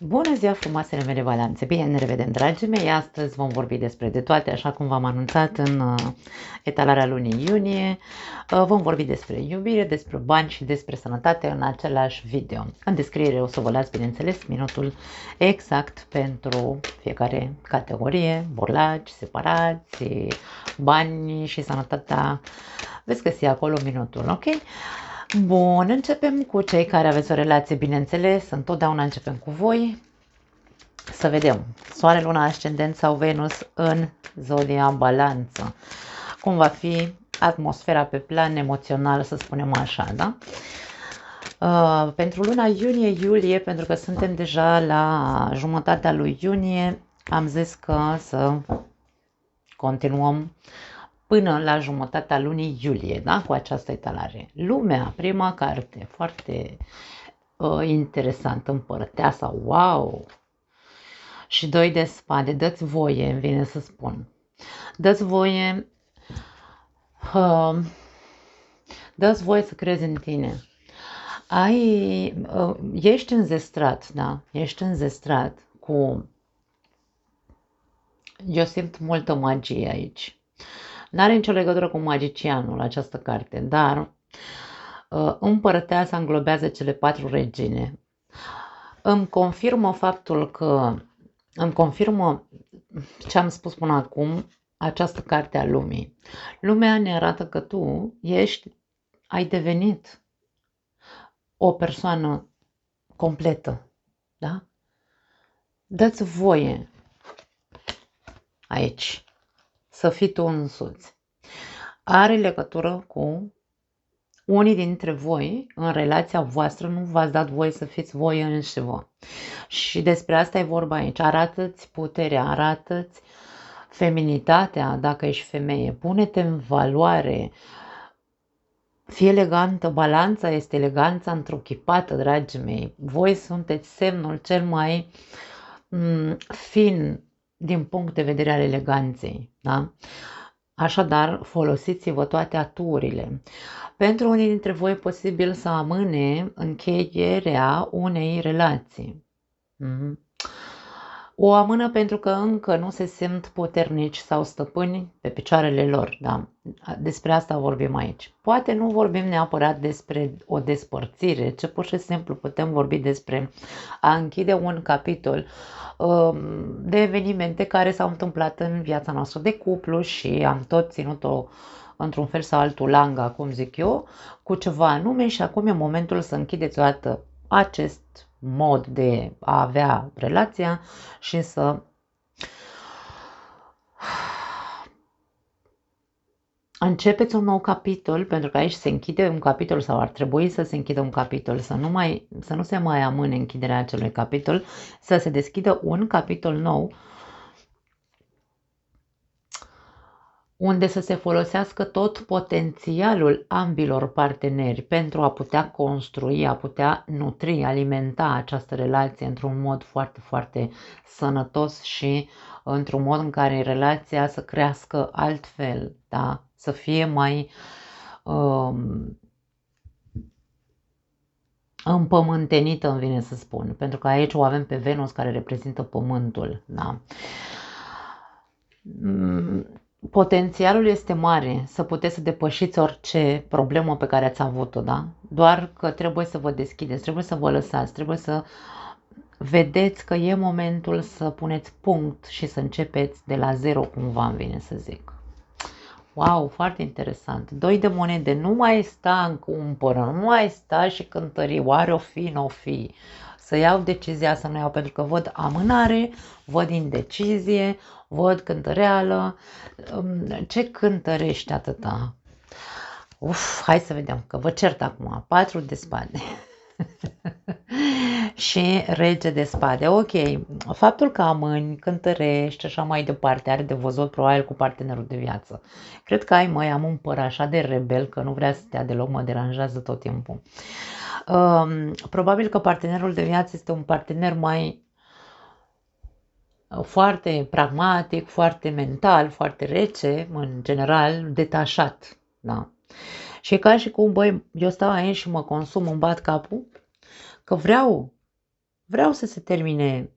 Bună ziua, frumoasele mele balanțe! Bine ne revedem, dragii mei! Astăzi vom vorbi despre de toate, așa cum v-am anunțat în etalarea lunii iunie. Vom vorbi despre iubire, despre bani și despre sănătate în același video. În descriere o să vă las, bineînțeles, minutul exact pentru fiecare categorie, borlaci, separați, bani și sănătatea. Veți găsi acolo minutul, ok? Bun, începem cu cei care aveți o relație, bineînțeles, întotdeauna începem cu voi. Să vedem, Soare, Luna, Ascendent sau Venus în zodia Balanță. Cum va fi atmosfera pe plan emoțional, să spunem așa, da? Pentru luna iunie-iulie, pentru că suntem deja la jumătatea lui iunie, am zis că să continuăm până la jumătatea lunii iulie, da? Cu această etalare. Lumea, prima carte, foarte interesant, împărăteasa, wow! Și 2 de spade, dă-ți voie, îmi vine să spun. Dă-ți voie, dă-ți voie să crezi în tine. Ești înzestrat, da? Ești înzestrat cu... Eu simt multă magie aici. N-are nicio legătură cu magicianul, această carte, dar împărăteasa înglobează cele 4 regine. Îmi confirmă faptul că, îmi confirmă ce am spus până acum, această carte a lumii. Lumea ne arată că tu ai devenit o persoană completă, da? Dă-ți voie aici să fii tu însuți. Are legătură cu unii dintre voi, în relația voastră, nu v-ați dat voie să fiți voi înșivă. Și despre asta e vorba aici. Arată-ți puterea, arată-ți feminitatea dacă ești femeie. Pune-te în valoare. Fii elegantă. Balanța este eleganța întruchipată, dragii mei. Voi sunteți semnul cel mai fin din punct de vedere al eleganței. Da? Așadar, folosiți-vă toate aturile. Pentru unii dintre voi e posibil să amâne încheierea unei relații. O amână pentru că încă nu se simt puternici sau stăpâni pe picioarele lor. Da? Despre asta vorbim aici. Poate nu vorbim neapărat despre o despărțire, ci pur și simplu putem vorbi despre a închide un capitol de evenimente care s-au întâmplat în viața noastră de cuplu și am tot ținut-o într-un fel sau altul langa, cum zic eu, cu ceva anume și acum e momentul să închideți o dată acest mod de a avea relația și să începeți un nou capitol, pentru că aici se închide un capitol sau ar trebui să se închidă un capitol, să nu se mai amâne închiderea acelui capitol, să se deschidă un capitol nou unde să se folosească tot potențialul ambilor parteneri pentru a putea construi, a putea nutri, alimenta această relație într-un mod foarte, foarte sănătos și într-un mod în care relația să crească altfel, da? Să fie mai împământenită, îmi vine să spun, pentru că aici o avem pe Venus care reprezintă pământul, da? Potențialul este mare să puteți să depășiți orice problemă pe care ați avut-o, da? Doar că trebuie să vă deschideți, trebuie să vă lăsați, trebuie să vedeți că e momentul să puneți punct și să începeți de la zero, cumva îmi vine să zic. Wow, foarte interesant. 2 de monede, nu mai sta în cumpără, nu mai sta și cântări, oare o fi, nu o fi. Să iau decizia, să nu iau, pentru că văd amânare, văd indecizie, văd cântăreală. Ce cântărești atâta? Hai să vedem, că vă cert acum. 4 de spade. Și rege de spade. Ok, faptul că amâni, cântărești, așa mai departe, are de văzut probabil cu partenerul de viață. Cred că am un păr așa de rebel că nu vrea să stea deloc, mă deranjează tot timpul. Probabil că partenerul de viață este un partener mai foarte pragmatic, foarte mental, foarte rece, în general, detașat. Da. Și e ca și cum, băi, eu stau aici și mă consum, îmi bat capul, că vreau vreau să se termine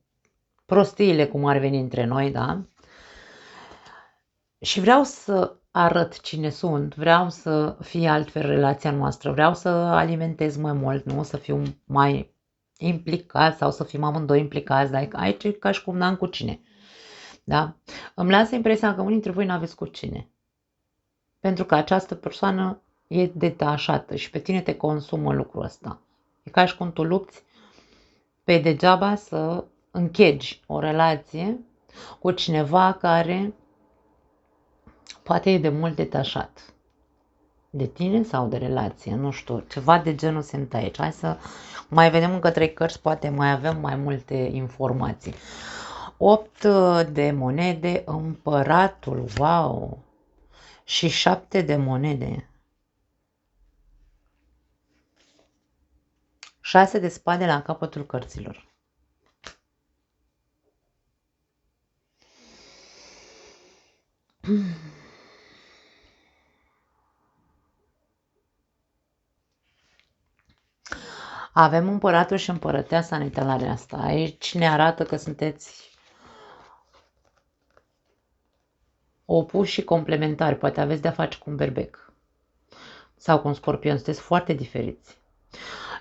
prostiile cum ar veni între noi, da? Și vreau să arăt cine sunt, vreau să fie altfel relația noastră, vreau să alimentez mai mult, nu? Să fiu mai implicat sau să fim amândoi implicați, dar aici e ca și cum n-am cu cine. Da? Îmi lasă impresia că unii dintre voi n-aveți cu cine. Pentru că această persoană e detașată și pe tine te consumă lucrul ăsta. E ca și cum tu lupți pe degeaba să închegi o relație cu cineva care poate e de mult detașat de tine sau de relație, nu știu, ceva de genul simt aici. Hai să mai vedem încă 3 cărți, poate mai avem mai multe informații. 8 de monede, împăratul, wow, și 7 de monede. 6 de spade la capătul cărților. Avem împăratul și împărăteasa în etalarea asta. Aici ne arată că sunteți opuși și complementari. Poate aveți de-a face cu un berbec sau cu un scorpion. Sunteți foarte diferiți.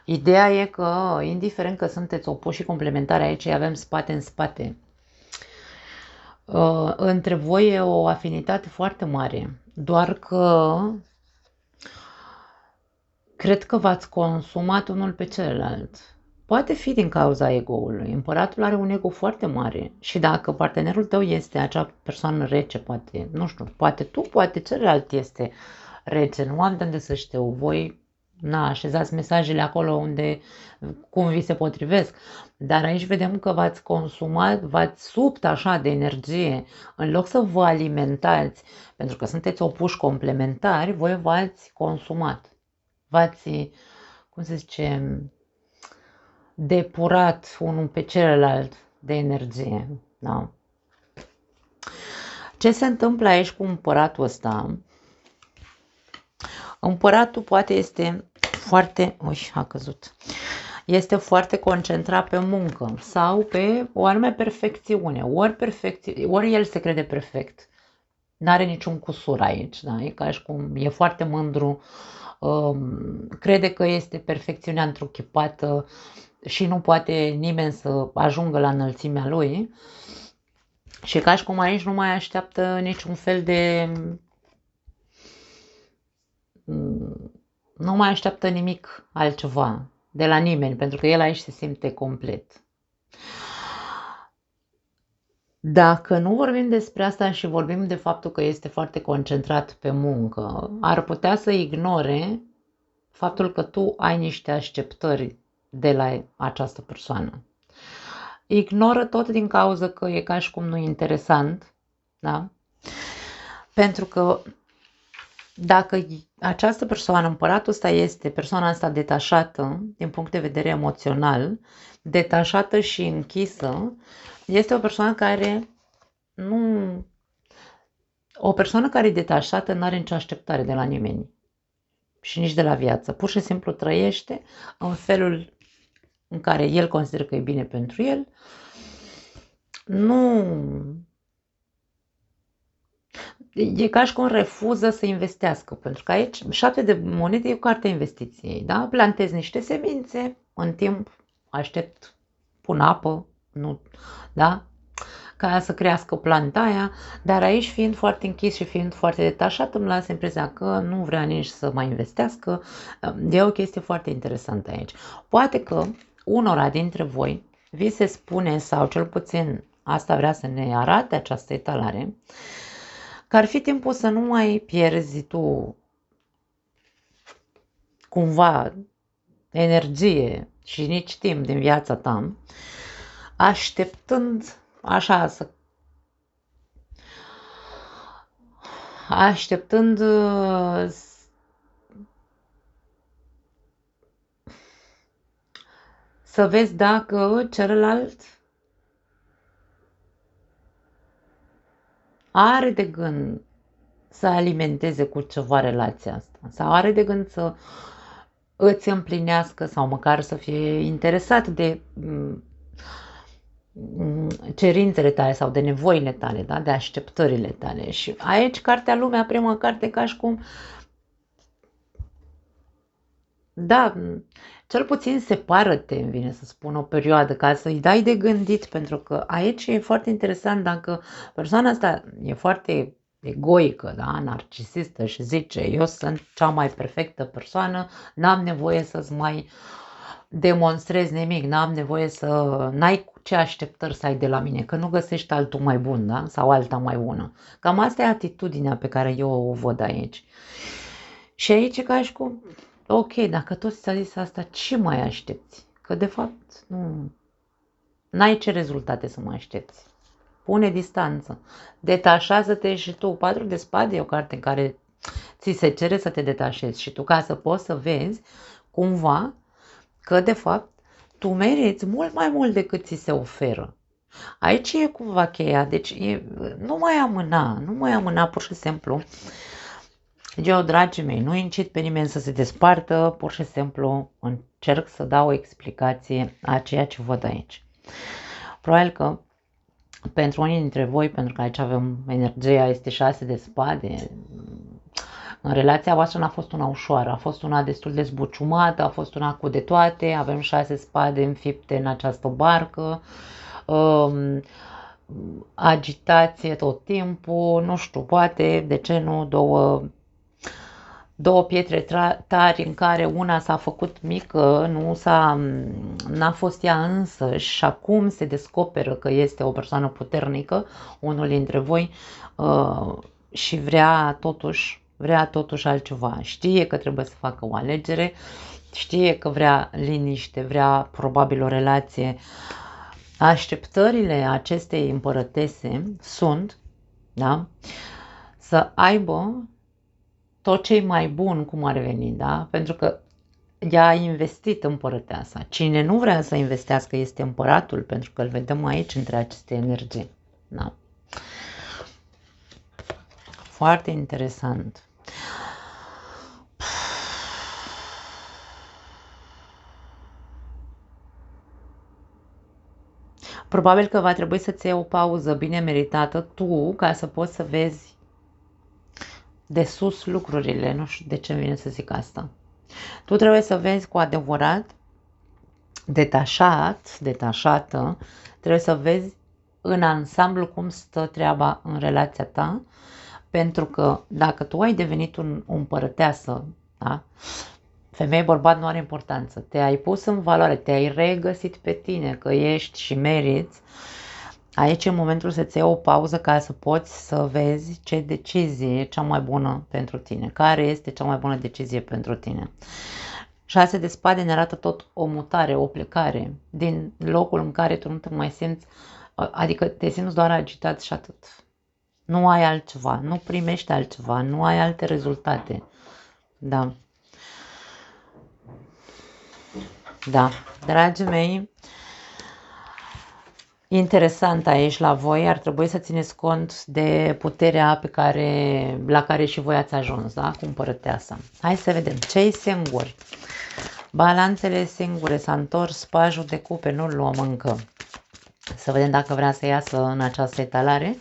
Ideea e că, indiferent că sunteți opuși și complementari, aici avem spate în spate. Între voi e o afinitate foarte mare. Doar că cred că v-ați consumat unul pe celălalt. Poate fi din cauza ego-ului. Împăratul are un ego foarte mare și dacă partenerul tău este acea persoană rece, poate, nu știu, poate tu, poate celălalt este rece, nu am de unde să știu, voi așezați mesajele acolo unde, cum vi se potrivesc, dar aici vedem că v-ați consumat, v-ați subt așa de energie, în loc să vă alimentați, pentru că sunteți opuși complementari, voi v-ați consumat. V-ați, cum se zice, depurat unul pe celălalt de energie. Da? Ce se întâmplă aici cu împăratul ăsta? Împăratul poate este foarte... Ui, a căzut. Este foarte concentrat pe muncă sau pe o anume perfecțiune. Ori el se crede perfect. N-are niciun cusur aici. Da? E ca și cum e foarte mândru. Crede că este perfecțiunea întruchipată și nu poate nimeni să ajungă la înălțimea lui. Și ca și cum aici nu mai așteaptă niciun fel de... Nu mai așteaptă nimic altceva de la nimeni, pentru că el aici se simte complet. Dacă nu vorbim despre asta și vorbim de faptul că este foarte concentrat pe muncă, ar putea să ignore faptul că tu ai niște așteptări de la această persoană. Ignoră tot din cauza că e ca și cum nu e interesant, da? Pentru că dacă această persoană, împăratul ăsta este persoana asta detașată din punct de vedere emoțional, detașată și închisă, este o persoană care nu... O persoană care e detașată nu are nicio așteptare de la nimeni și nici de la viață. Pur și simplu trăiește în felul în care el consideră că e bine pentru el. Nu... E ca și cum refuză să investească, pentru că aici 7 de monede e o carte investiției, da? Plantez niște semințe, în timp aștept, pun apă, nu, da? Ca să crească planta aia, dar aici fiind foarte închis și fiind foarte detașat, îmi lasă impresia că nu vrea nici să mai investească. E o chestie foarte interesantă aici. Poate că unora dintre voi vi se spune, sau cel puțin asta vrea să ne arate această etalare, că ar fi timpul să nu mai pierzi tu cumva energie și nici timp din viața ta, așteptând așa așteptând să vezi dacă celălalt are de gând să alimenteze cu ceva relația asta sau are de gând să îți împlinească sau măcar să fie interesat de cerințele tale sau de nevoile tale, da? De așteptările tale. Și aici cartea Lumea, prima carte, ca și cum, da, cel puțin separă-te, îmi vine să spun, o perioadă, ca să-i dai de gândit, pentru că aici e foarte interesant dacă persoana asta e foarte egoică, da, narcisistă și zice, eu sunt cea mai perfectă persoană, n-am nevoie să-ți mai demonstrez nimic, n-am nevoie să, n-ai ce așteptări să ai de la mine, că nu găsești altul mai bun, da, sau alta mai bună. Cam asta e atitudinea pe care eu o văd aici. Și aici e ca și cum, ok, dacă tot ți-a zis asta, ce mai aștepți? Că de fapt nu, n-ai ce rezultate să mai aștepți. Pune distanță. Detașează-te și tu. 4 de spade e o carte în care ți se cere să te detașezi și tu, ca să poți să vezi cumva că de fapt tu meriți mult mai mult decât ți se oferă. Aici e cumva cheia, deci nu mai amâna pur și simplu. Eu, dragii mei, nu incit pe nimeni să se despartă, pur și simplu încerc să dau o explicație a ceea ce văd aici. Probabil că pentru unii dintre voi, pentru că aici avem energia, este 6 de spade, în relația voastră n-a fost una ușoară, a fost una destul de zbuciumată, a fost una cu de toate, avem 6 spade înfipte în această barcă, agitație tot timpul, nu știu, poate, de ce nu, două pietre tari în care una s-a făcut mică, n-a fost ea însă și acum se descoperă că este o persoană puternică, unul dintre voi, și vrea totuși altceva. Știe că trebuie să facă o alegere, știe că vrea liniște, vrea probabil o relație. Așteptările acestei împărătese sunt, da, să aibă tot ce e mai bun, cum ar veni, da? Pentru că ea a investit împărăteasa. Cine nu vrea să investească este împăratul, pentru că îl vedem aici între aceste energii. Da? Foarte interesant. Probabil că va trebui să-ți iei o pauză bine meritată tu, ca să poți să vezi de sus lucrurile. Nu știu de ce îmi vine să zic asta. Tu trebuie să vezi cu adevărat, detașată, trebuie să vezi în ansamblu cum stă treaba în relația ta, pentru că dacă tu ai devenit un împărăteasă, da? Femeie, bărbat, nu are importanță, te-ai pus în valoare, te-ai regăsit pe tine că ești și meriți, aici e momentul să-ți iei o pauză ca să poți să vezi ce decizie e cea mai bună pentru tine, care este cea mai bună decizie pentru tine. 6 de spade ne arată tot o mutare, o plecare din locul în care tu nu te mai simți, adică te simți doar agitat și atât. Nu ai altceva, nu primești altceva, nu ai alte rezultate. Da. Da, dragii mei, interesant aici la voi, ar trebui să țineți cont de puterea la care și voi ați ajuns, da, cu împărăteasa. Hai să vedem, cei singuri, balanțele singure, s-a întors pajul de cupe, nu-l luăm încă. Să vedem dacă vrea să iasă în această etalare.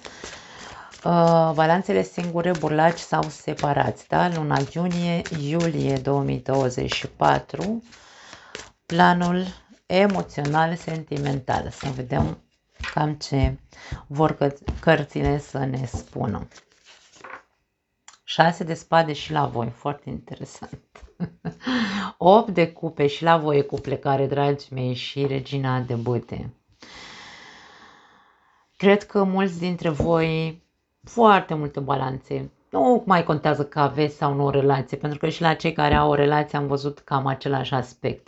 Balanțele singure, burlaci sau separați, da, luna iulie 2024, planul emoțional, sentimental. Să vedem cam ce vor cărțile să ne spună. 6 de spade și la voi, foarte interesant. 8 de cupe și la voi cu plecare, dragii mei, și regina de bâte. Cred că mulți dintre voi, foarte multe balanțe, nu mai contează că aveți sau nu o relație, pentru că și la cei care au o relație am văzut cam același aspect.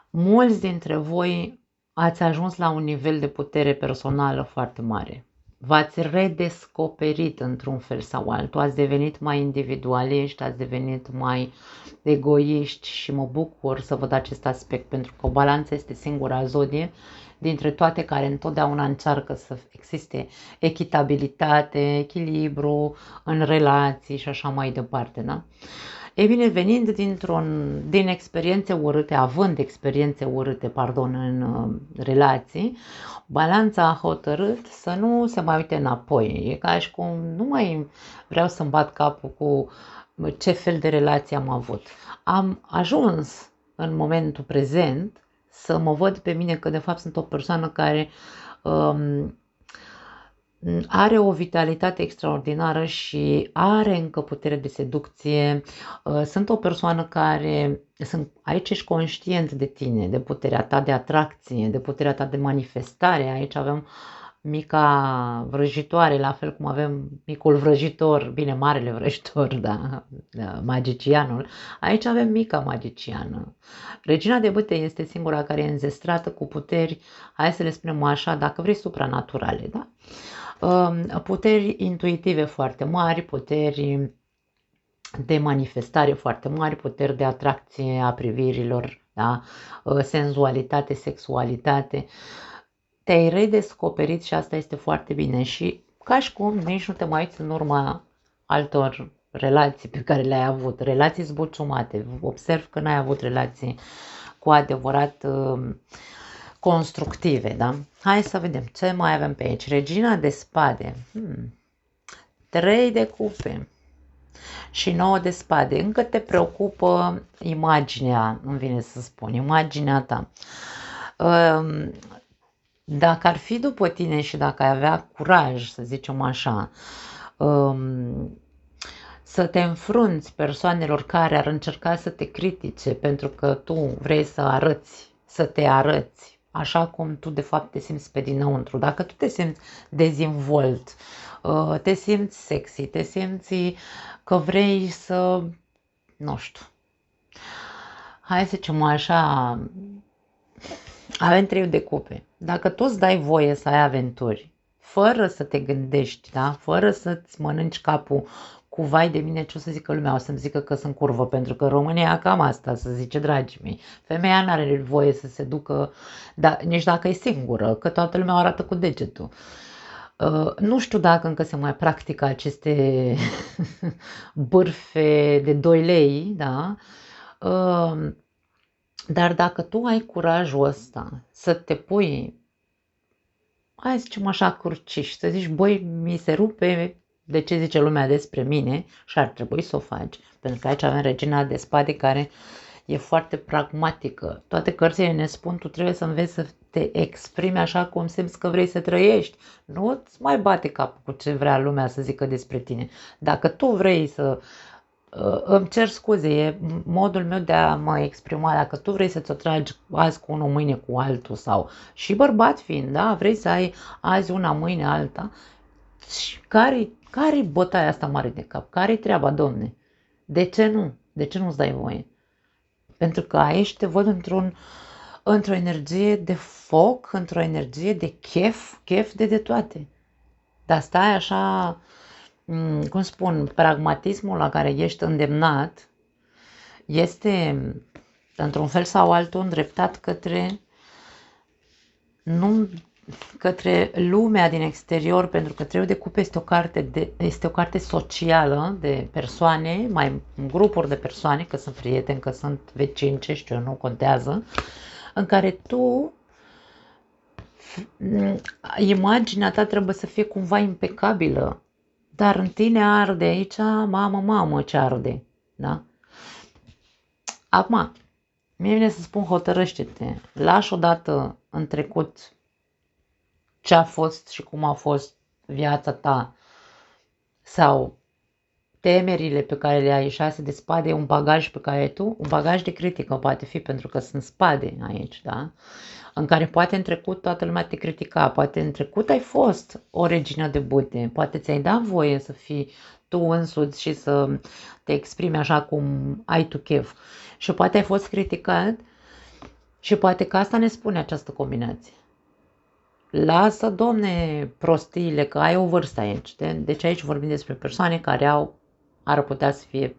Mulți dintre voi ați ajuns la un nivel de putere personală foarte mare. V-ați redescoperit într-un fel sau altul, ați devenit mai individualiști, ați devenit mai egoiști și mă bucur să văd acest aspect, pentru că o balanță este singura zodie dintre toate care întotdeauna încearcă să existe echitabilitate, echilibru în relații și așa mai departe, da? Ei bine, venind din experiențe urâte, având experiențe urâte, în relații, Balanța a hotărât să nu se mai uite înapoi. E ca și cum nu mai vreau să-mi bat capul cu ce fel de relație am avut. Am ajuns în momentul prezent să mă văd pe mine că de fapt sunt o persoană care are o vitalitate extraordinară și are încă putere de seducție. Sunt o persoană care, aici ești conștient de tine, de puterea ta de atracție, de puterea ta de manifestare. Aici avem mica vrăjitoare, la fel cum avem micul vrăjitor, bine, marele vrăjitor, da, magicianul. Aici avem mica magiciană. Regina de bâte este singura care e înzestrată cu puteri, hai să le spunem așa, dacă vrei, supranaturale, da? Puteri intuitive foarte mari, puteri de manifestare foarte mari, puteri de atracție a privirilor, da? Senzualitate, sexualitate. Te-ai redescoperit și asta este foarte bine și ca și cum nici nu te mai uiți în urma altor relații pe care le-ai avut, relații zbuciumate. Observ că n-ai avut relații cu adevărat constructive, da? Hai să vedem ce mai avem pe aici. Regina de spade. 3 de cupe și 9 de spade. Încă te preocupă imaginea, îmi vine să spun, imaginea ta. Dacă ar fi după tine și dacă ai avea curaj, să zicem așa, să te înfrunți persoanelor care ar încerca să te critice pentru că tu vrei să te arăți așa cum tu de fapt te simți pe dinăuntru. Dacă tu te simți dezvolt, te simți sexy, te simți că vrei să, nu știu, hai să zicem așa, avem 3 de cupe. Dacă tu îți dai voie să ai aventuri, fără să te gândești, da? Fără să-ți mănânci capul cu vai de mine ce o să zică lumea, o să-mi zică că sunt curvă, pentru că România cam asta să zice, dragii mei. Femeia nu are voie să se ducă, nici dacă e singură, că toată lumea o arată cu degetul. Nu știu dacă încă se mai practică aceste bârfe de 2 lei, da? Dar dacă tu ai curajul ăsta să te pui, hai să zicem așa, cruciș, să zici, băi, mi se rupe de ce zice lumea despre mine și ar trebui să o faci. Pentru că aici avem regina de spade care e foarte pragmatică. Toate cărțile ne spun, tu trebuie să înveți să te exprimi așa cum simți că vrei să trăiești. Nu îți mai bate capul cu ce vrea lumea să zică despre tine. Dacă tu vrei să... Îmi cer scuze, e modul meu de a mă exprima. Dacă tu vrei să-ți o tragi azi cu unul, mâine cu altul sau și bărbat fiind, da? Vrei să ai azi una, mâine alta, care-i bătaia asta mare de cap? Care-i treaba, domne? De ce nu? De ce nu-ți dai voie? Pentru că aici te văd într-o energie de foc, într-o energie de chef de toate. Dar stai așa, cum spun, pragmatismul la care ești îndemnat este, într-un fel sau altul, îndreptat către lumea din exterior, pentru că Treiul de cupe este o carte socială de persoane, mai grupuri de persoane, că sunt prieteni, că sunt vecini, ce știu eu, nu contează, în care tu, imaginea ta trebuie să fie cumva impecabilă, dar în tine arde aici, mamă, ce arde, da? Acum, mie vine să spun, hotărăște-te, lași odată în trecut ce a fost și cum a fost viața ta sau temerile pe care le ai. 6 de spade, un bagaj pe care ai tu, un bagaj de critică poate fi, pentru că sunt spade aici, da? În care poate în trecut toată lumea te critica, poate în trecut ai fost o regină de bâte, poate ți-ai dat voie să fii tu însuți și să te exprimi așa cum ai tu chef. Și poate ai fost criticat și poate că asta ne spune această combinație. Lasă, domne, prostiile, că ai o vârstă aici. Deci aici vorbim despre persoane care ar putea să fie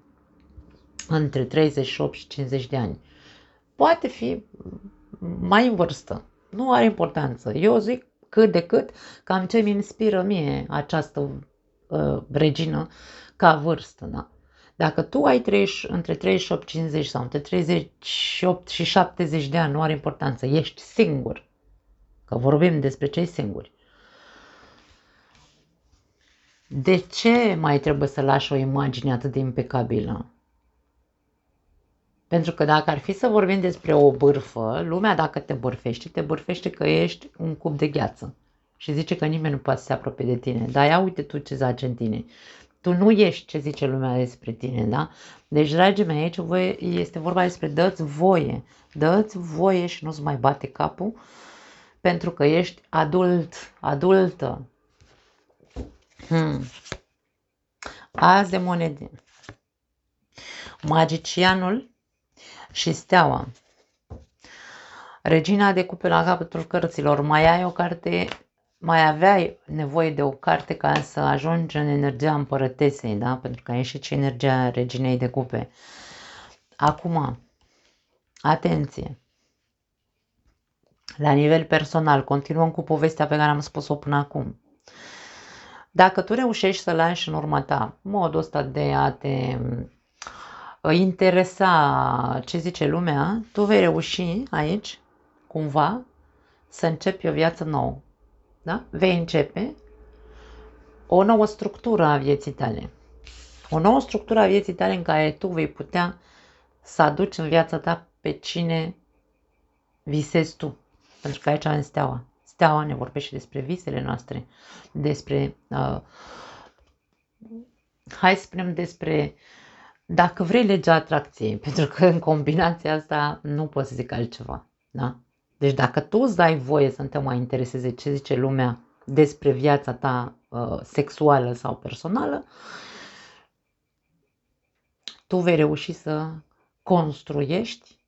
între 38 și 50 de ani. Poate fi mai în vârstă. Nu are importanță. Eu zic cât de cât, cam ce mi inspiră mie această regină ca vârstă. Da? Dacă tu ai între 38-50 sau între 38 și 70 de ani, nu are importanță, ești singur, că vorbim despre cei singuri, de ce mai trebuie să lași o imagine atât de impecabilă? Pentru că dacă ar fi să vorbim despre o bârfă, lumea dacă te bârfește că ești un cub de gheață. Și zice că nimeni nu poate să se apropie de tine. Dar ia uite tu ce zaci în tine. Tu nu ești ce zice lumea despre tine, da? Deci, dragii mei, aici este vorba despre dă-ți voie. Dă-ți voie și nu-ți mai bate capul pentru că ești adultă. Azi de monede. Magicianul și steaua. Regina de cupe la capătul cărților. Mai aveai nevoie de o carte ca să ajungi în energia împărătesei, da? Pentru că ai ieșit și energia reginei de cupe. Acum, atenție! La nivel personal, continuăm cu povestea pe care am spus-o până acum. Dacă tu reușești să lași în urma ta modul ăsta de a te interesa ce zice lumea, tu vei reuși aici, cumva, să începi o viață nouă. Da? Vei începe o nouă structură a vieții tale. O nouă structură a vieții tale în care tu vei putea să aduci în viața ta pe cine visezi tu. Pentru că aici avem steaua. Steaua ne vorbește despre visele noastre, despre, hai să spunem despre, dacă vrei, legea atracției, pentru că în combinația asta nu poți să zic altceva. Da? Deci dacă tu îți dai voie să nu te mai intereseze ce zice lumea despre viața ta sexuală sau personală, tu vei reuși să construiești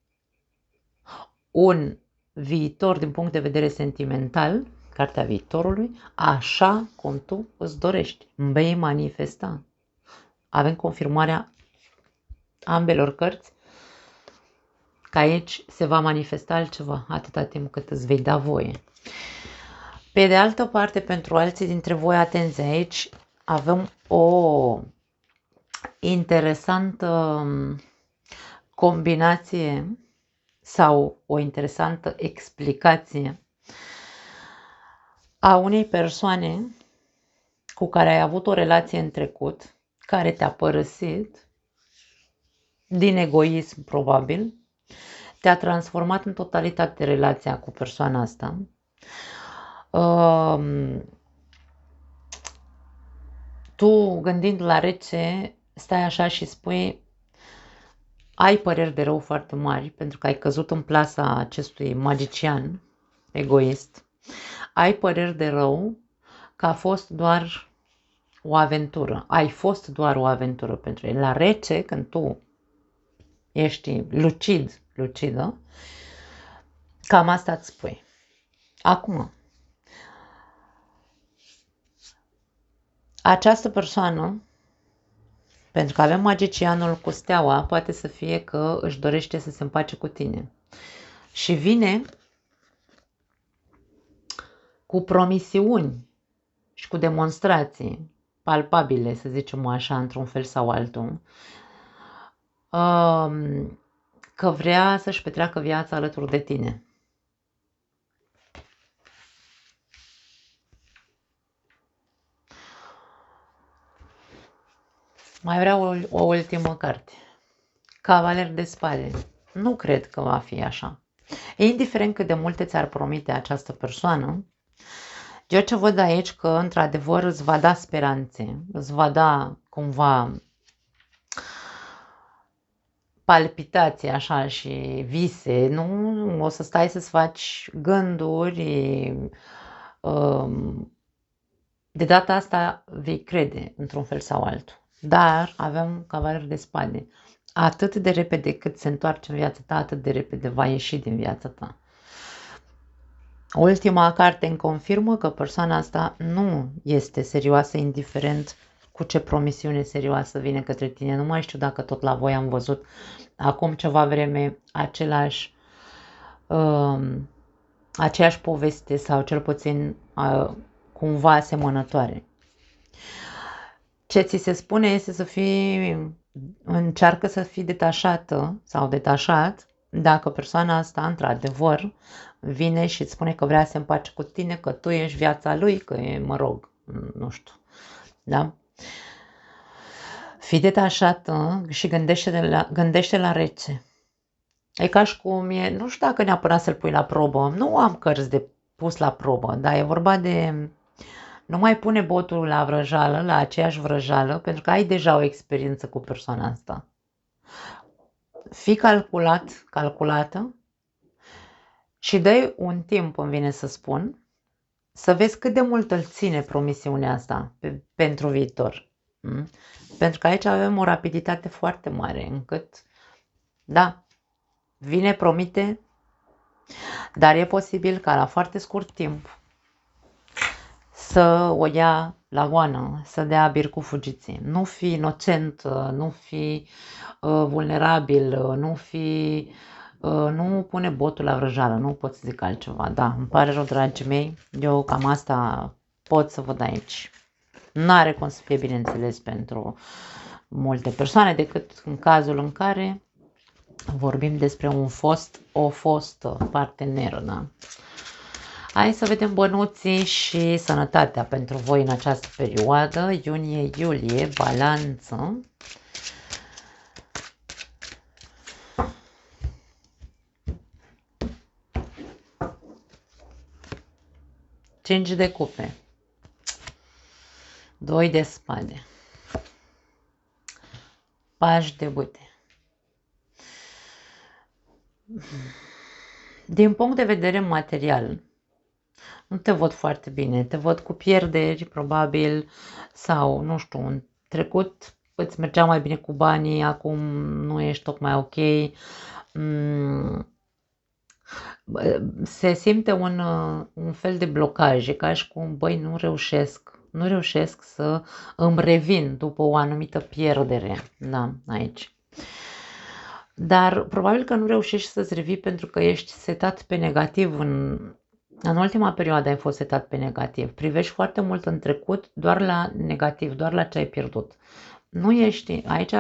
un viitor din punct de vedere sentimental, cartea viitorului, așa cum tu îți dorești. Vei manifesta. Avem confirmarea ambelor cărți că aici se va manifesta altceva atâta timp cât îți vei da voie. Pe de altă parte, pentru alții dintre voi, atenție, aici avem o interesantă combinație sau o interesantă explicație a unei persoane cu care ai avut o relație în trecut, care te-a părăsit din egoism probabil, te-a transformat în totalitate relația cu persoana asta. Tu, gândind la rece, stai așa și spui, ai păreri de rău foarte mari pentru că ai căzut în plasa acestui magician egoist. Ai păreri de rău că a fost doar o aventură. Ai fost doar o aventură pentru el. La rece, când tu ești lucidă, cam asta îți spui. Acum, această persoană, pentru că avem magicianul cu steaua, poate să fie că își dorește să se împace cu tine. Și vine cu promisiuni și cu demonstrații palpabile, să zicem așa, într-un fel sau altul, că vrea să-și petreacă viața alături de tine. Mai vreau o ultimă carte. Cavaler de spade. Nu cred că va fi așa. Indiferent cât de multe ți-ar promite această persoană, eu ce văd aici că într-adevăr îți va da speranțe, îți va da cumva palpitații așa și vise, nu o să stai să-ți faci gânduri, de data asta vei crede într-un fel sau altul. Dar avem cavaler de spade. Atât de repede cât se întoarce în viața ta, atât de repede va ieși din viața ta. Ultima carte îmi confirmă că persoana asta nu este serioasă, indiferent cu ce promisiune serioasă vine către tine. Nu mai știu dacă tot la voi am văzut acum ceva vreme aceeași poveste sau cel puțin cumva asemănătoare. Ce ți se spune este să încearcă să fii detașată sau detașat dacă persoana asta, într-adevăr, vine și îți spune că vrea să se împace cu tine, că tu ești viața lui, că e, mă rog, nu știu, da? Fii detașată și gândește la rece. E ca și cum e, nu știu dacă neapărat să-l pui la probă, nu am cărți de pus la probă, dar e vorba de nu mai pune botul la vrăjală, la aceeași vrăjală, pentru că ai deja o experiență cu persoana asta. Fii calculată și dă un timp, îmi vine să spun, să vezi cât de mult îl ține promisiunea asta pentru viitor. Pentru că aici avem o rapiditate foarte mare, încât, da, vine, promite, dar e posibil ca la foarte scurt timp să o ia la goană, să dea bir cu fugiții. Nu fi inocent, nu fi vulnerabil, nu pune botul la vrăjală, nu pot să zic altceva. Da, îmi pare rău, dragii mei, eu cam asta pot să văd aici. N-are cum să fie, bineînțeles, pentru multe persoane, decât în cazul în care vorbim despre o fostă parteneră, da? Hai să vedem bănuții și sănătatea pentru voi în această perioadă, iunie-iulie, balanță. Cinci de cupe, 2 de spade, pași de bâte. Din punct de vedere material, nu te văd foarte bine, te văd cu pierderi, probabil, sau, nu știu, în trecut îți mergea mai bine cu banii, acum nu ești tocmai ok. Se simte un fel de blocaj, ca și cum, băi, nu reușesc să îmi revin după o anumită pierdere, da, aici. Dar probabil că nu reușești să-ți revii pentru că ești setat pe negativ. În ultima perioadă ai fost setat pe negativ. Privești foarte mult în trecut, doar la negativ, doar la ce ai pierdut. Nu ești aici,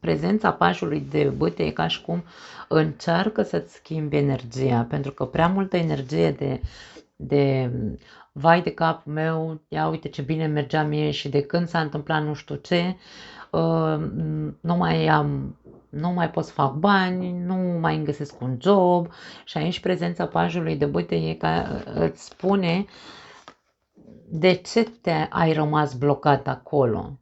prezența pașului de bâte e ca și cum încearcă să-ți schimbi energia, pentru că prea multă energie de vai de capul meu, ia uite ce bine mergea mie și de când s-a întâmplat nu știu ce, nu mai pot să fac bani, nu mai îmi găsesc un job. Și aici prezența pajului de bâte e ca îți spune de ce ai rămas blocat acolo.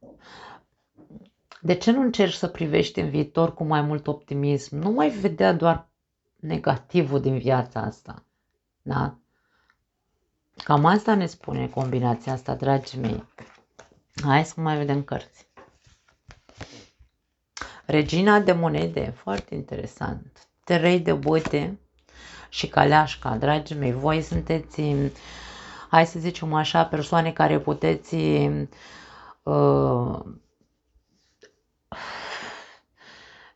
De ce nu încerci să privești în viitor cu mai mult optimism? Nu mai vedea doar negativul din viața asta. Da? Cam asta ne spune combinația asta, dragii mei. Hai să mai vedem cărți. Regina de monede, foarte interesant. 3 de bâte și caleașca, dragii mei. Voi sunteți, hai să zicem așa, persoane care puteți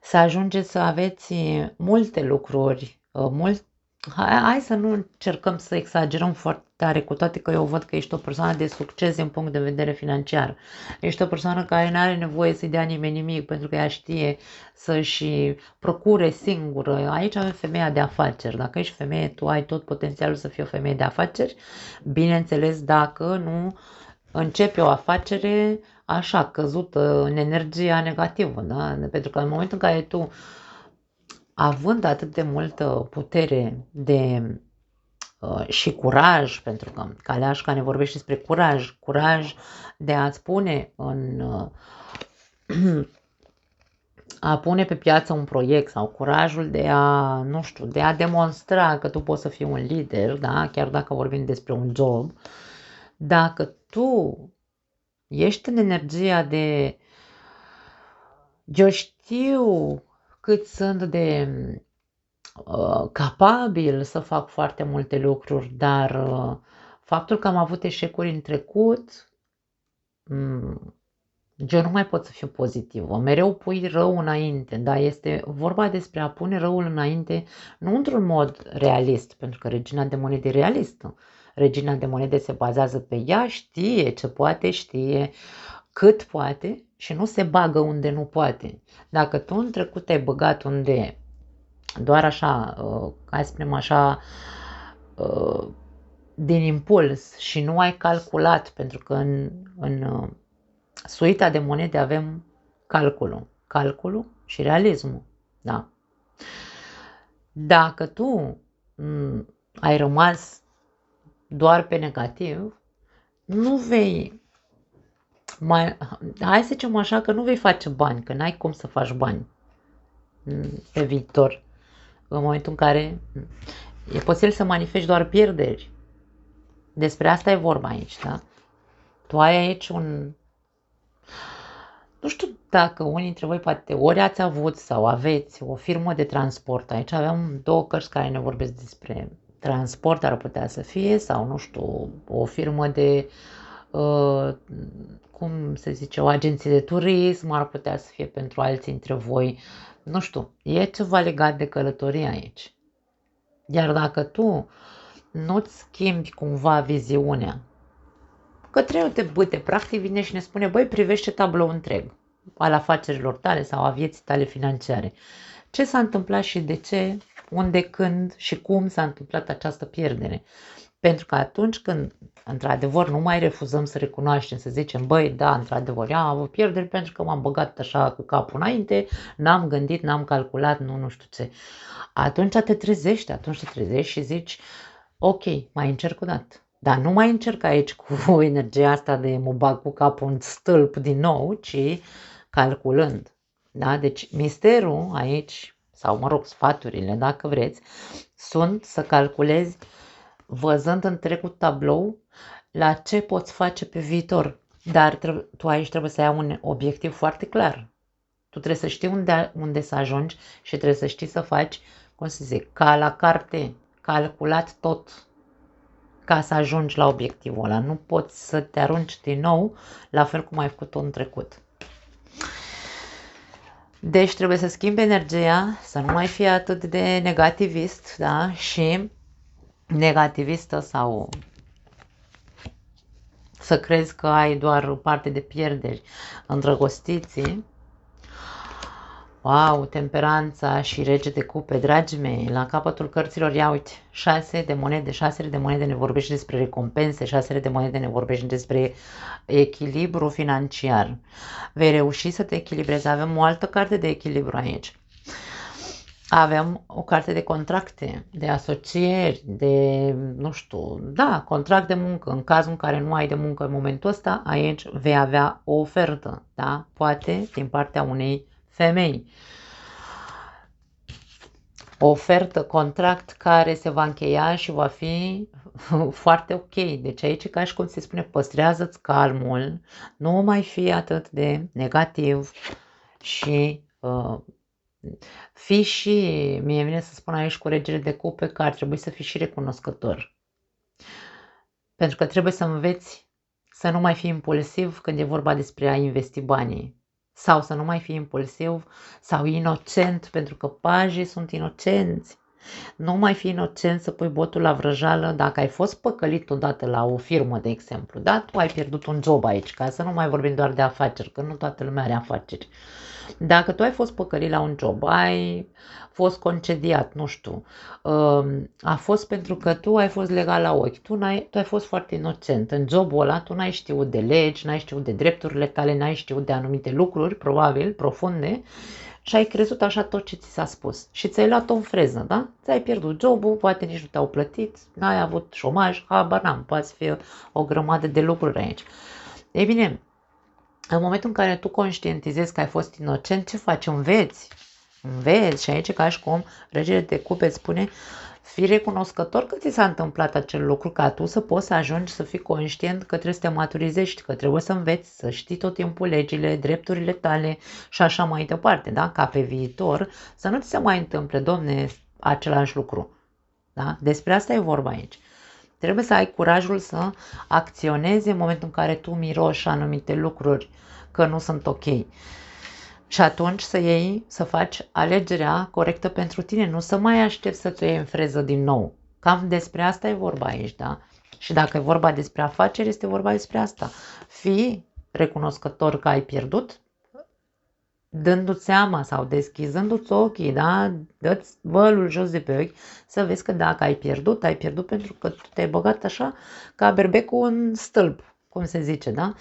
să ajungeți să aveți multe lucruri, hai să nu încercăm să exagerăm foarte tare, cu toate că eu văd că ești o persoană de succes din punct de vedere financiar. Ești o persoană care nu are nevoie să-i dea nimeni nimic, pentru că ea știe să-și procure singură. Aici avem femeia de afaceri. Dacă ești femeie, tu ai tot potențialul să fii o femeie de afaceri. Bineînțeles, dacă nu începi o afacere așa, căzută în energia negativă, da? Pentru că în momentul în care tu, având atât de multă putere și curaj, pentru că caleașca ne vorbește despre curaj de a-ți pune a pune pe piață un proiect sau curajul de a, nu știu, de a demonstra că tu poți să fii un lider, da? Chiar dacă vorbim despre un job, dacă tu ești în energia de eu știu cât sunt de capabil să fac foarte multe lucruri, dar faptul că am avut eșecuri în trecut, eu nu mai pot să fiu pozitivă. Mereu pui rău înainte, dar este vorba despre a pune răul înainte, nu într-un mod realist, pentru că regina de monede e realistă. Regina de monede se bazează pe ea, știe ce poate, știe cât poate și nu se bagă unde nu poate. Dacă tu în trecut te-ai băgat unde doar așa, hai să spunem așa, din impuls și nu ai calculat, pentru că în suita de monede avem calculul și realismul. Da. Dacă tu ai rămas doar pe negativ, nu vei hai să zicem așa, că nu vei face bani, că n-ai cum să faci bani pe viitor. În momentul în care e posibil să manifesti doar pierderi. Despre asta e vorba aici, da? Tu ai aici nu știu dacă unii dintre voi poate ori ați avut sau aveți o firmă de transport. Aici aveam două cărți care ne vorbesc despre transport, ar putea să fie, sau nu știu, o firmă de, cum se zice, o agenție de turism, ar putea să fie pentru alții dintre voi. Nu știu, e ceva legat de călătorie aici. Iar dacă tu nu-ți schimbi cumva viziunea, că trebuie de bâte, practic vine și ne spune, băi, privește tablou întreg al afacerilor tale sau a vieții tale financiare. Ce s-a întâmplat și de ce, unde, când și cum s-a întâmplat această pierdere. Pentru că atunci când, într-adevăr, nu mai refuzăm să recunoaștem, să zicem, băi, da, într-adevăr, am avut pierderi pentru că m-am băgat așa cu capul înainte, n-am gândit, n-am calculat, nu știu ce. Atunci te trezești și zici, ok, mai încerc o dată. Dar nu mai încerc aici cu energia asta de mă bag cu capul în stâlp din nou, ci calculând. Da? Deci misterul aici, sau mă rog, sfaturile, dacă vreți, sunt să calculezi văzând întregul tablou la ce poți face pe viitor. Dar tu aici trebuie să ai un obiectiv foarte clar. Tu trebuie să știi unde să ajungi și trebuie să știi să faci, cum să zic, ca la carte, calculat tot ca să ajungi la obiectivul ăla. Nu poți să te arunci din nou la fel cum ai făcut-o în trecut. Deci trebuie să schimbi energia, să nu mai fii atât de negativist, da? Și negativistă sau să crezi că ai doar parte de pierderi. Îndrăgostiții, wow, temperanța și rege de cupe, dragii mei, la capătul cărților, ia uite, 6 de monede, 6 de monede ne vorbește despre recompense, 6 de monede ne vorbește despre echilibru financiar. Vei reuși să te echilibrezi, avem o altă carte de echilibru aici. Avem o carte de contracte, de asocieri, de, nu știu, da, contract de muncă. În cazul în care nu ai de muncă în momentul ăsta, aici vei avea o ofertă, da? Poate din partea unei femei. O ofertă, contract care se va încheia și va fi foarte ok. Deci aici, ca și cum se spune, păstrează-ți calmul, nu mai fi atât de negativ și fii și, mie vine să spun aici cu regele de cupe, că ar trebui să fii și recunoscător. Pentru că trebuie să înveți să nu mai fii impulsiv când e vorba despre a investi banii. Sau să nu mai fii impulsiv sau inocent, pentru că pajii sunt inocenți. Nu mai fi inocent să pui botul la vrăjală dacă ai fost păcălit odată la o firmă, de exemplu. Da? Tu ai pierdut un job aici, ca să nu mai vorbim doar de afaceri, că nu toată lumea are afaceri. Dacă tu ai fost păcălit la un job, ai fost concediat, nu știu, a fost pentru că tu ai fost legal la ochi, tu ai fost foarte inocent. În jobul ăla tu n-ai știut de legi, n-ai știut de drepturile tale, n-ai știut de anumite lucruri, probabil, profunde, și ai crezut așa tot ce ți s-a spus. Și ți-ai luat-o în freză, da? Ți-ai pierdut jobul, poate nici nu te-au plătit, n-ai avut șomaj, habar n-am, poate fi o grămadă de lucruri aici. Ei bine, în momentul în care tu conștientizezi că ai fost inocent, ce faci? Înveți și aici ca și cum regele de cupe spune, fii recunoscător că ți s-a întâmplat acel lucru, ca tu să poți să ajungi să fii conștient că trebuie să te maturizești, că trebuie să înveți, să știi tot timpul legile, drepturile tale și așa mai departe, da? Ca pe viitor să nu ți se mai întâmple, domne, același lucru. Da? Despre asta e vorba aici. Trebuie să ai curajul să acționezi în momentul în care tu miroși anumite lucruri că nu sunt ok. Și atunci să faci alegerea corectă pentru tine, nu să mai aștepți să te iei în freză din nou. Cam despre asta e vorba aici, da? Și dacă e vorba despre afaceri, este vorba despre asta. Fii recunoscător că ai pierdut, dându-ți seama sau deschizându-ți ochii, da? Dă-ți vălul jos de pe ochi să vezi că dacă ai pierdut pentru că tu te-ai băgat așa ca berbecul în stâlp, cum se zice, da?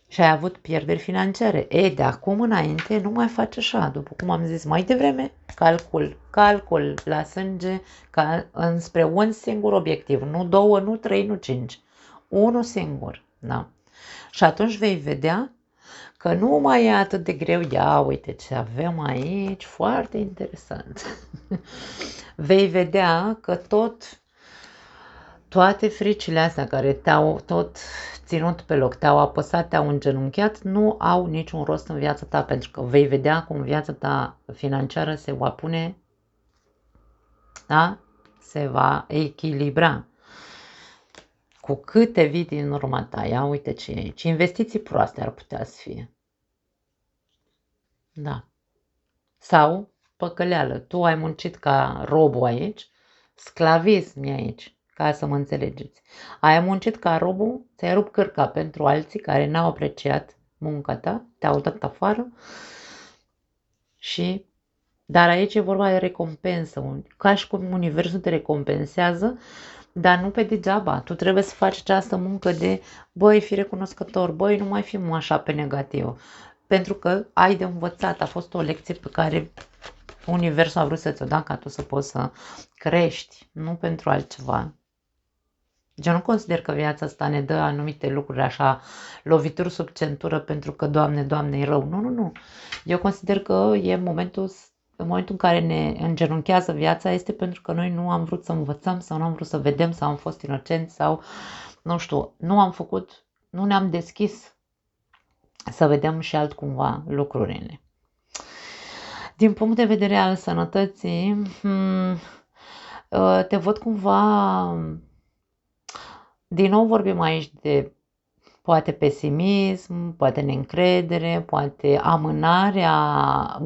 Și ai avut pierderi financiare. De acum înainte nu mai faci așa, după cum am zis mai devreme, calcul la sânge înspre un singur obiectiv, nu două, nu trei, nu cinci, unul singur, da? Și atunci vei vedea că nu mai e atât de greu. Ia uite ce avem aici, foarte interesant. Vei vedea că toate fricile astea care te-au tot ținut pe loc, te-au apăsat, te-au îngenunchiat, nu au niciun rost în viața ta, pentru că vei vedea cum viața ta financiară se va pune, da? Se va echilibra. Cu câte vii din urma ta, ia uite ce e aici. Investiții proaste ar putea să fie. Da. Sau păcăleală, tu ai muncit ca robul aici, sclavism e aici, ca să mă înțelegeți. Ai muncit ca robul, ți-ai rupt cărca pentru alții care n-au apreciat munca ta, te-au dat afară dar aici e vorba de recompensă, ca și cum universul te recompensează, dar nu pe degeaba. Tu trebuie să faci această muncă de, băi, fi recunoscător, băi, nu mai fi așa pe negativ. Pentru că ai de învățat, a fost o lecție pe care universul a vrut să ți-o dea ca tu să poți să crești, nu pentru altceva. Eu nu consider că viața asta ne dă anumite lucruri așa, lovituri sub centură pentru că, Doamne, Doamne, e rău. Nu. Eu consider că e în momentul în care ne îngenunchează viața este pentru că noi nu am vrut să învățăm sau nu am vrut să vedem sau am fost inocenți sau, nu știu, nu ne-am deschis să vedem și altcumva lucrurile. Din punct de vedere al sănătății, te văd cumva, din nou vorbim aici de poate pesimism, poate neîncredere, poate amânarea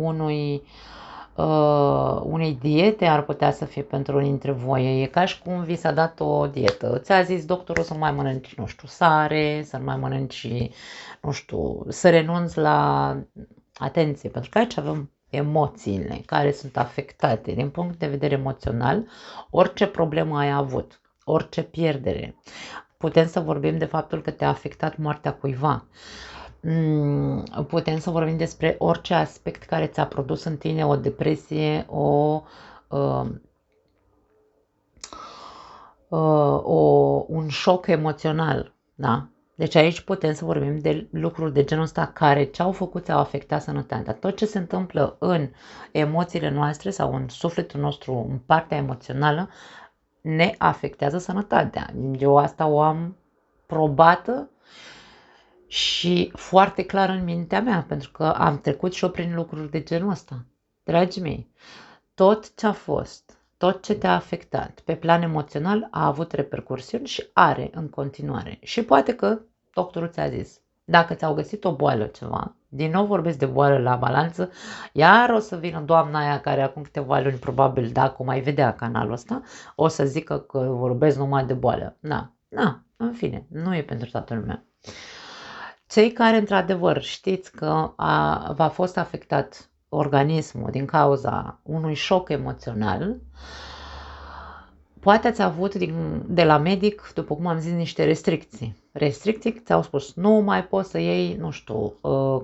unei diete ar putea să fie pentru unii dintre voi. E ca și cum vi s-a dat o dietă. Ți-a zis doctorul să nu mai mănânci, nu știu, sare, să nu mai mănânci, nu știu, să renunți la atenție, pentru că aici avem emoțiile care sunt afectate din punct de vedere emoțional, orice problemă ai avut, orice pierdere. Putem să vorbim de faptul că te-a afectat moartea cuiva. Putem să vorbim despre orice aspect care ți-a produs în tine o depresie, un șoc emoțional. Da? Deci aici putem să vorbim de lucruri de genul ăsta care ce-au făcut ți-au afectat sănătatea. Tot ce se întâmplă în emoțiile noastre sau în sufletul nostru, în partea emoțională, ne afectează sănătatea. Eu asta o am probată și foarte clar în mintea mea, pentru că am trecut și eu prin lucruri de genul ăsta. Dragii mei, tot ce a fost, tot ce te-a afectat pe plan emoțional a avut repercursiuni și are în continuare. Și poate că doctorul ți-a zis, dacă ți-au găsit o boală ceva, din nou vorbesc de boală la balanță, iar o să vină doamna aia care acum câteva luni, probabil dacă o mai vedea canalul ăsta, o să zică că vorbesc numai de boală. În fine, nu e pentru toată lumea. Cei care într-adevăr știți că v-a fost afectat organismul din cauza unui șoc emoțional, poate ați avut de la medic, după cum am zis, niște restricții. Restricții ți-au spus, nu mai poți să iei, nu știu,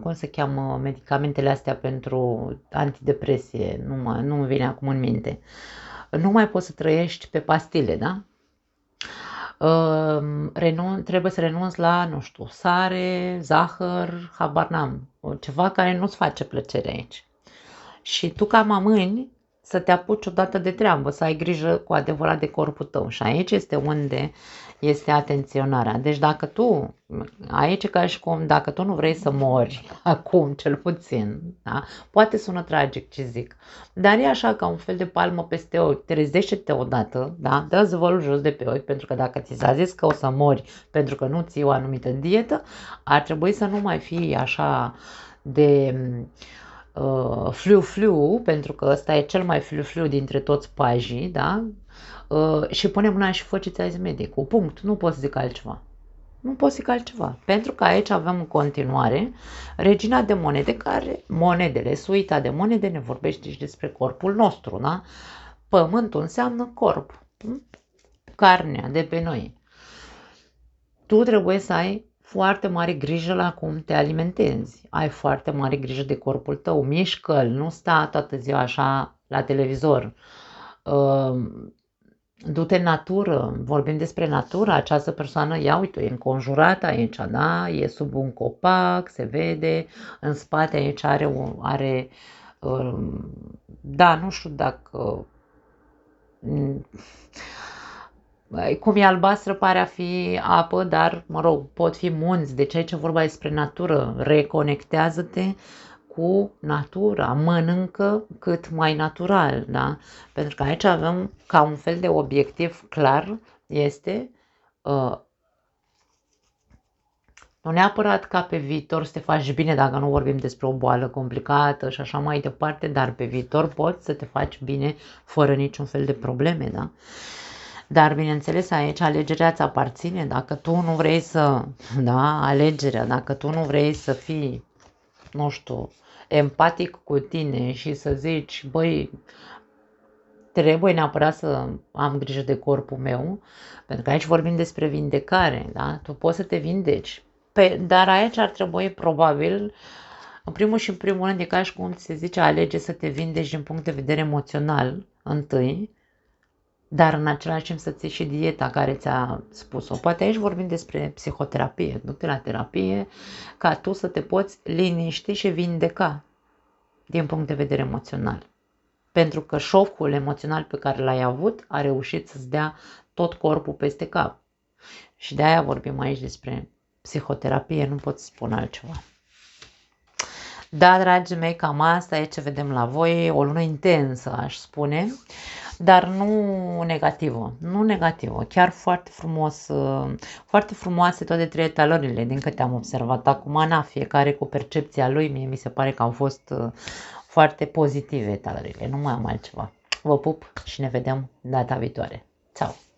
cum se cheamă medicamentele astea pentru antidepresie, nu-mi vine acum în minte. Nu mai poți să trăiești pe pastile, da? Trebuie să renunți la, nu știu, sare, zahăr, habar n-am, ceva care nu-ți face plăcere aici. Și tu ca mamâni să te apuci odată de treabă, să ai grijă cu adevărat de corpul tău. Și aici este unde este atenționarea. Deci aici ca și cum dacă tu nu vrei să mori acum, cel puțin, da? Poate sună tragic ce zic, dar e așa ca un fel de palmă peste ochi, trezește-te odată, da? Dă-ți vălul jos de pe ochi, pentru că dacă ți s-a zis că o să mori pentru că nu ții o anumită dietă, ar trebui să nu mai fii așa de fliu-fliu, pentru că ăsta e cel mai fliu-fliu dintre toți pajii, da? Și pune mâna și fă ce ți-a zis medicul. Punct. Nu pot să zic altceva. Nu pot zic altceva. Pentru că aici avem în continuare regina de monede, care monedele, suita de monede ne vorbește și despre corpul nostru, da? Pământul înseamnă corp, carnea de pe noi. Tu trebuie să ai foarte mare grijă la cum te alimentezi. Ai foarte mare grijă de corpul tău. Mișcă-l, nu sta toată ziua așa la televizor. Du-te în natură, vorbim despre natură, această persoană, ia uite, e înconjurată aici, da? E sub un copac, se vede, în spate aici are da, nu știu dacă, cum e albastră pare a fi apă, dar, mă rog, pot fi munți, deci aici vorba despre natură, reconectează-te cu natura, mănâncă cât mai natural, da? Pentru că aici avem ca un fel de obiectiv clar, este nu neapărat ca pe viitor să te faci bine dacă nu vorbim despre o boală complicată și așa mai departe, dar pe viitor poți să te faci bine fără niciun fel de probleme, da? Dar, bineînțeles, aici alegerea îți aparține. Dacă tu nu vrei să, da, alegerea, dacă tu nu vrei să fii, nu știu, empatic cu tine și să zici, băi, trebuie neapărat să am grijă de corpul meu, pentru că aici vorbim despre vindecare, da? Tu poți să te vindeci. Dar aici ar trebui, probabil, în primul și în primul rând, e ca și cum se zice, alege să te vindeci din punct de vedere emoțional, întâi, dar în același timp să ții și dieta care ți-a spus-o. Poate aici vorbim despre psihoterapie, du-te la terapie ca tu să te poți liniști și vindeca din punct de vedere emoțional. Pentru că șocul emoțional pe care l-ai avut a reușit să-ți dea tot corpul peste cap. Și de aia vorbim aici despre psihoterapie, nu pot spune altceva. Da, dragii mei, cam asta e ce vedem la voi, o lună intensă, aș spune, dar nu negativă, nu negativă, chiar foarte frumos, foarte frumoase toate trei etalările, din câte am observat acum, na, fiecare cu percepția lui, mie mi se pare că au fost foarte pozitive etalările, nu mai am altceva. Vă pup și ne vedem data viitoare. Ciao!